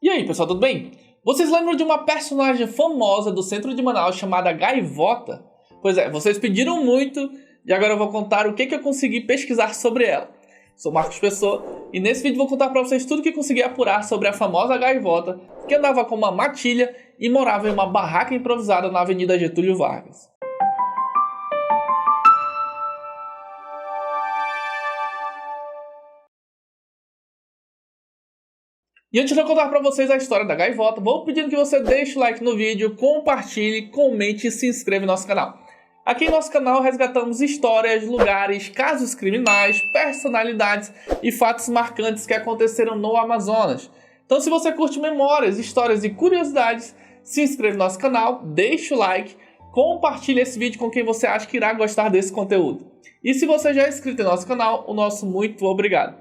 E aí, pessoal, tudo bem? Vocês lembram de uma personagem famosa do centro de Manaus chamada Gaivota? Pois é, vocês pediram muito e agora eu vou contar o que eu consegui pesquisar sobre ela. Sou Marcos Pessoa e nesse vídeo vou contar pra vocês tudo que consegui apurar sobre a famosa Gaivota que andava com uma matilha e morava em uma barraca improvisada na Avenida Getúlio Vargas. E antes de eu contar pra vocês a história da Gaivota, vou pedindo que você deixe o like no vídeo, compartilhe, comente e se inscreva no nosso canal. Aqui em nosso canal resgatamos histórias, lugares, casos criminais, personalidades e fatos marcantes que aconteceram no Amazonas. Então se você curte memórias, histórias e curiosidades, se inscreva no nosso canal, deixe o like, compartilhe esse vídeo com quem você acha que irá gostar desse conteúdo. E se você já é inscrito no nosso canal, o nosso muito obrigado.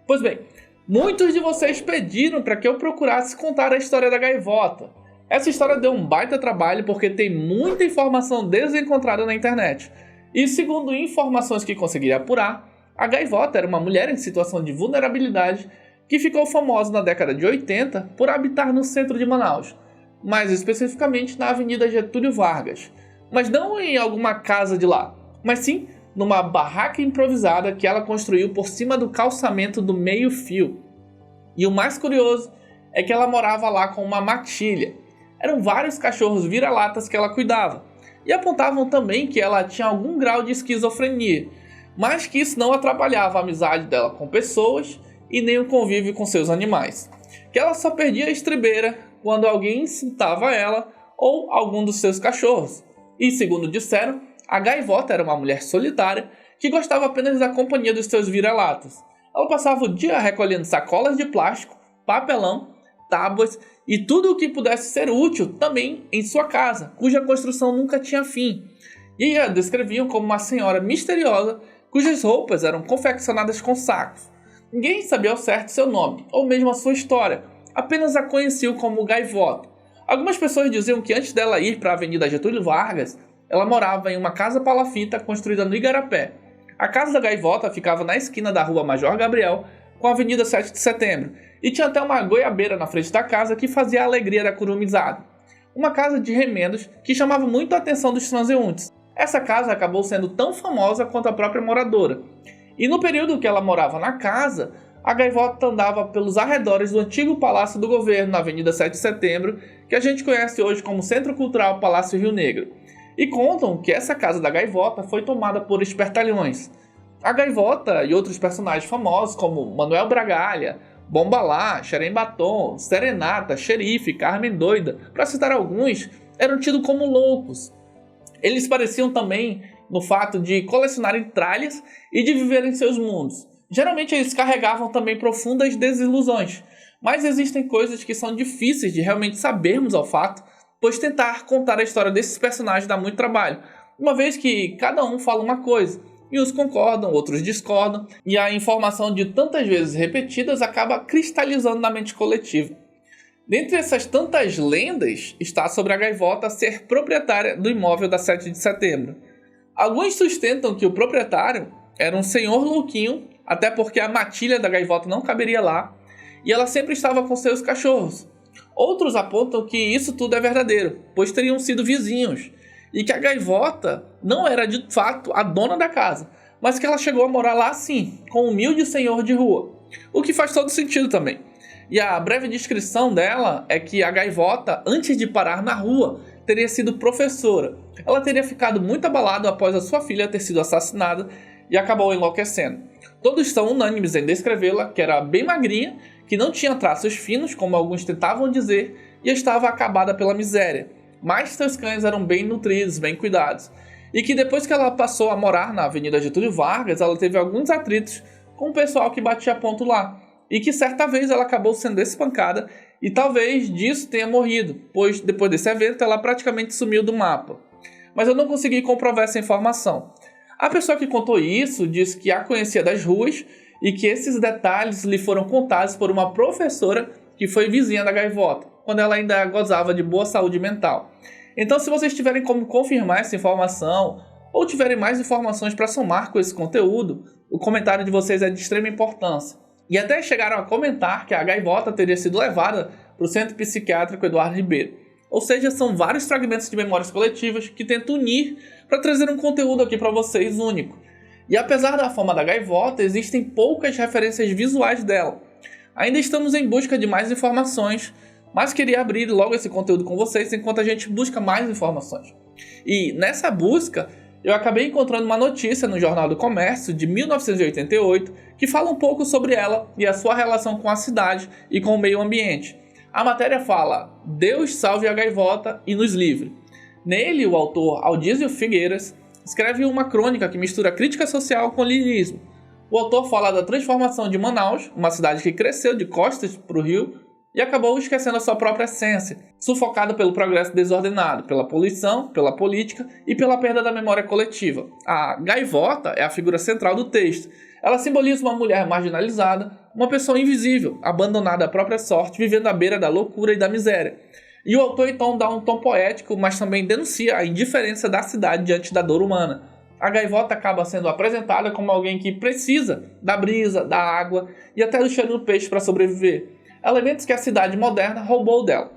Pois bem, muitos de vocês pediram para que eu procurasse contar a história da Gaivota. Essa história deu um baita trabalho porque tem muita informação desencontrada na internet. E segundo informações que consegui apurar, a Gaivota era uma mulher em situação de vulnerabilidade que ficou famosa na década de 80 por habitar no centro de Manaus, mais especificamente na Avenida Getúlio Vargas. Mas não em alguma casa de lá, mas sim numa barraca improvisada que ela construiu por cima do calçamento do meio-fio. E o mais curioso é que ela morava lá com uma matilha. Eram vários cachorros vira-latas que ela cuidava, e apontavam também que ela tinha algum grau de esquizofrenia, mas que isso não atrapalhava a amizade dela com pessoas e nem o convívio com seus animais. Que ela só perdia a estribeira quando alguém insultava ela ou algum dos seus cachorros. E segundo disseram, a Gaivota era uma mulher solitária que gostava apenas da companhia dos seus vira-latas. Ela passava o dia recolhendo sacolas de plástico, papelão, tábuas e tudo o que pudesse ser útil também em sua casa, cuja construção nunca tinha fim. E a descreviam como uma senhora misteriosa cujas roupas eram confeccionadas com sacos. Ninguém sabia ao certo seu nome, ou mesmo a sua história, apenas a conheciam como Gaivota. Algumas pessoas diziam que antes dela ir para a Avenida Getúlio Vargas, ela morava em uma casa palafita construída no Igarapé. A casa da Gaivota ficava na esquina da rua Major Gabriel com a Avenida 7 de Setembro, e tinha até uma goiabeira na frente da casa que fazia a alegria da curumizada. Uma casa de remendos que chamava muito a atenção dos transeuntes. Essa casa acabou sendo tão famosa quanto a própria moradora. E no período que ela morava na casa, a Gaivota andava pelos arredores do antigo Palácio do Governo, na Avenida 7 de Setembro, que a gente conhece hoje como Centro Cultural Palácio Rio Negro. E contam que essa casa da Gaivota foi tomada por espertalhões. A Gaivota e outros personagens famosos como Manuel Bragalha, Bombalá, Xerém Batom, Serenata, Xerife, Carmen Doida, para citar alguns, eram tidos como loucos. Eles pareciam também no fato de colecionarem tralhas e de viverem em seus mundos. Geralmente eles carregavam também profundas desilusões, mas existem coisas que são difíceis de realmente sabermos ao fato, pois tentar contar a história desses personagens dá muito trabalho, uma vez que cada um fala uma coisa, e uns concordam, outros discordam, e a informação de tantas vezes repetidas acaba cristalizando na mente coletiva. Dentre essas tantas lendas está sobre a Gaivota ser proprietária do imóvel da 7 de Setembro. Alguns sustentam que o proprietário era um senhor louquinho, até porque a matilha da Gaivota não caberia lá, e ela sempre estava com seus cachorros. Outros apontam que isso tudo é verdadeiro, pois teriam sido vizinhos, e que a Gaivota não era de fato a dona da casa, mas que ela chegou a morar lá sim, com um humilde senhor de rua, o que faz todo sentido também. E a breve descrição dela é que a Gaivota, antes de parar na rua, teria sido professora. Ela teria ficado muito abalada após a sua filha ter sido assassinada e acabou enlouquecendo. Todos são unânimes em descrevê-la, que era bem magrinha, que não tinha traços finos, como alguns tentavam dizer, e estava acabada pela miséria. Mas seus cães eram bem nutridos, bem cuidados. E que depois que ela passou a morar na Avenida Getúlio Vargas, ela teve alguns atritos com o pessoal que batia ponto lá. E que certa vez ela acabou sendo espancada e talvez disso tenha morrido, pois depois desse evento ela praticamente sumiu do mapa. Mas eu não consegui comprovar essa informação. A pessoa que contou isso disse que a conhecia das ruas e que esses detalhes lhe foram contados por uma professora que foi vizinha da Gaivota, quando ela ainda gozava de boa saúde mental. Então, se vocês tiverem como confirmar essa informação, ou tiverem mais informações para somar com esse conteúdo, o comentário de vocês é de extrema importância. E até chegaram a comentar que a Gaivota teria sido levada para o Centro Psiquiátrico Eduardo Ribeiro. Ou seja, são vários fragmentos de memórias coletivas que tento unir para trazer um conteúdo aqui para vocês único. E apesar da fama da gaivota, existem poucas referências visuais dela. Ainda estamos em busca de mais informações, mas queria abrir logo esse conteúdo com vocês enquanto a gente busca mais informações. E nessa busca, eu acabei encontrando uma notícia no Jornal do Comércio de 1988 que fala um pouco sobre ela e a sua relação com a cidade e com o meio ambiente. A matéria fala: Deus salve a gaivota e nos livre. Nele, o autor Aldísio Figueiras escreve uma crônica que mistura crítica social com lirismo. O autor fala da transformação de Manaus, uma cidade que cresceu de costas para o rio e acabou esquecendo a sua própria essência, sufocada pelo progresso desordenado, pela poluição, pela política e pela perda da memória coletiva. A gaivota é a figura central do texto. Ela simboliza uma mulher marginalizada, uma pessoa invisível, abandonada à própria sorte, vivendo à beira da loucura e da miséria. E o autor então dá um tom poético, mas também denuncia a indiferença da cidade diante da dor humana. A gaivota acaba sendo apresentada como alguém que precisa da brisa, da água e até do cheiro do peixe para sobreviver. Elementos que a cidade moderna roubou dela.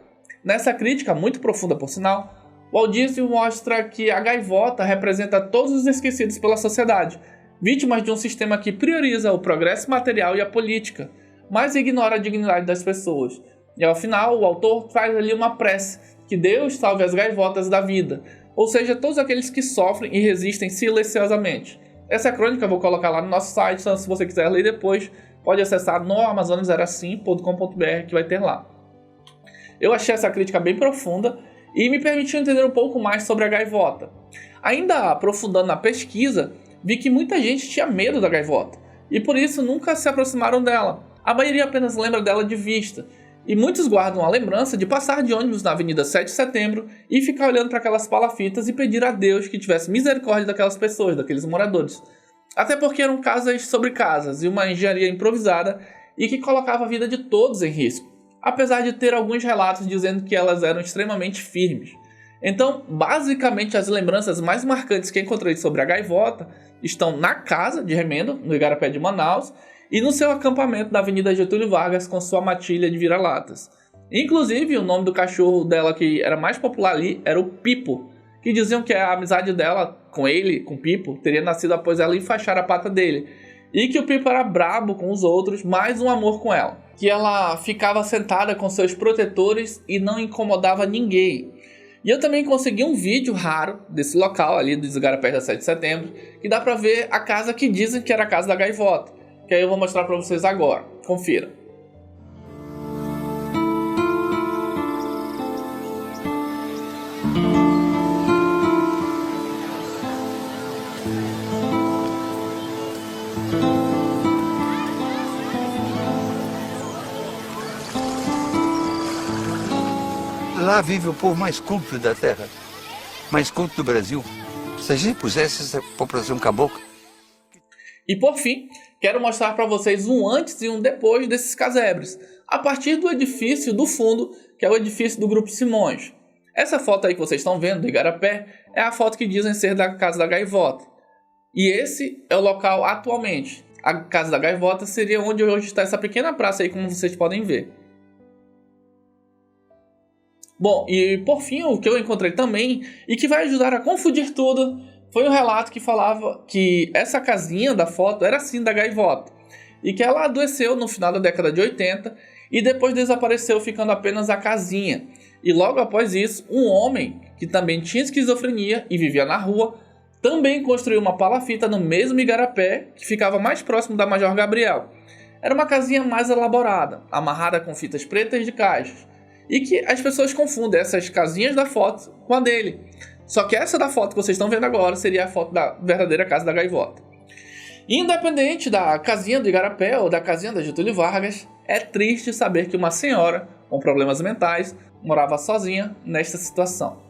Nessa crítica, muito profunda por sinal, o Aldísio mostra que a gaivota representa todos os esquecidos pela sociedade, vítimas de um sistema que prioriza o progresso material e a política, mas ignora a dignidade das pessoas. E ao final, o autor traz ali uma prece, que Deus salve as gaivotas da vida, ou seja, todos aqueles que sofrem e resistem silenciosamente. Essa crônica eu vou colocar lá no nosso site, então se você quiser ler depois, pode acessar no amazoniaserassim.com.br que vai ter lá. Eu achei essa crítica bem profunda e me permitiu entender um pouco mais sobre a gaivota. Ainda aprofundando na pesquisa, vi que muita gente tinha medo da gaivota e por isso nunca se aproximaram dela. A maioria apenas lembra dela de vista e muitos guardam a lembrança de passar de ônibus na Avenida 7 de Setembro e ficar olhando para aquelas palafitas e pedir a Deus que tivesse misericórdia daquelas pessoas, daqueles moradores. Até porque eram casas sobre casas e uma engenharia improvisada e que colocava a vida de todos em risco, apesar de ter alguns relatos dizendo que elas eram extremamente firmes. Então, basicamente, as lembranças mais marcantes que encontrei sobre a gaivota estão na casa de remendo, no Igarapé de Manaus, e no seu acampamento da Avenida Getúlio Vargas com sua matilha de vira-latas. Inclusive, o nome do cachorro dela que era mais popular ali era o Pipo, que diziam que a amizade dela com ele, com o Pipo, teria nascido após ela enfaixar a pata dele, e que o Pipo era brabo com os outros, mais um amor com ela, que ela ficava sentada com seus protetores e não incomodava ninguém. E eu também consegui um vídeo raro desse local ali dos Igarapés da 7 de Setembro, que dá pra ver a casa que dizem que era a casa da gaivota, que aí eu vou mostrar pra vocês agora. Confira. Lá vive o povo mais culto da terra, mais culto do Brasil. Se a gente pusesse essa população cabocla. E por fim, quero mostrar para vocês um antes e um depois desses casebres, a partir do edifício do fundo, que é o edifício do Grupo Simões. Essa foto aí que vocês estão vendo do Igarapé é a foto que dizem ser da Casa da Gaivota. E esse é o local atualmente. A Casa da Gaivota seria onde hoje está essa pequena praça aí, como vocês podem ver. Bom, e por fim, o que eu encontrei também, e que vai ajudar a confundir tudo, foi um relato que falava que essa casinha da foto era sim da gaivota, e que ela adoeceu no final da década de 80 e depois desapareceu, ficando apenas a casinha. E logo após isso, um homem que também tinha esquizofrenia e vivia na rua, também construiu uma palafita no mesmo Igarapé, que ficava mais próximo da Major Gabriel. Era uma casinha mais elaborada, amarrada com fitas pretas de caixas, e que as pessoas confundem essas casinhas da foto com a dele. Só que essa da foto que vocês estão vendo agora seria a foto da verdadeira Casa da Gaivota. Independente da casinha do Igarapé ou da casinha da Getúlio Vargas, é triste saber que uma senhora com problemas mentais morava sozinha nesta situação.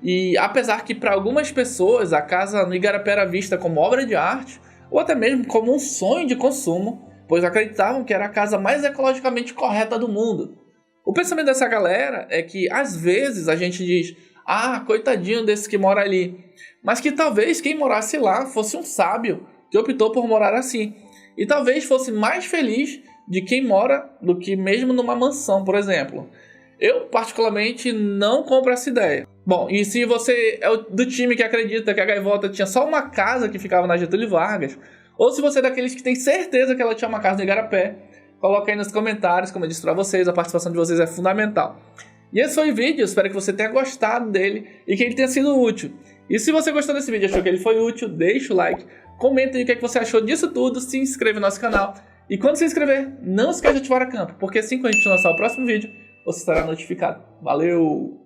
E apesar que para algumas pessoas a casa no Igarapé era vista como obra de arte, ou até mesmo como um sonho de consumo, pois acreditavam que era a casa mais ecologicamente correta do mundo. O pensamento dessa galera é que às vezes a gente diz: ah, coitadinho desse que mora ali, mas que talvez quem morasse lá fosse um sábio que optou por morar assim, e talvez fosse mais feliz de quem mora do que mesmo numa mansão, por exemplo. Eu, particularmente, não compro essa ideia. Bom, e se você é do time que acredita que a gaivota tinha só uma casa que ficava na Getúlio Vargas, ou se você é daqueles que tem certeza que ela tinha uma casa no Igarapé, coloca aí nos comentários, como eu disse pra vocês, a participação de vocês é fundamental. E esse foi o vídeo, espero que você tenha gostado dele e que ele tenha sido útil. E se você gostou desse vídeo e achou que ele foi útil, deixa o like, comenta aí o que você achou disso tudo, se inscreva no nosso canal. E quando se inscrever, não esqueça de ativar a campanha, porque assim que a gente lançar o próximo vídeo, você estará notificado. Valeu!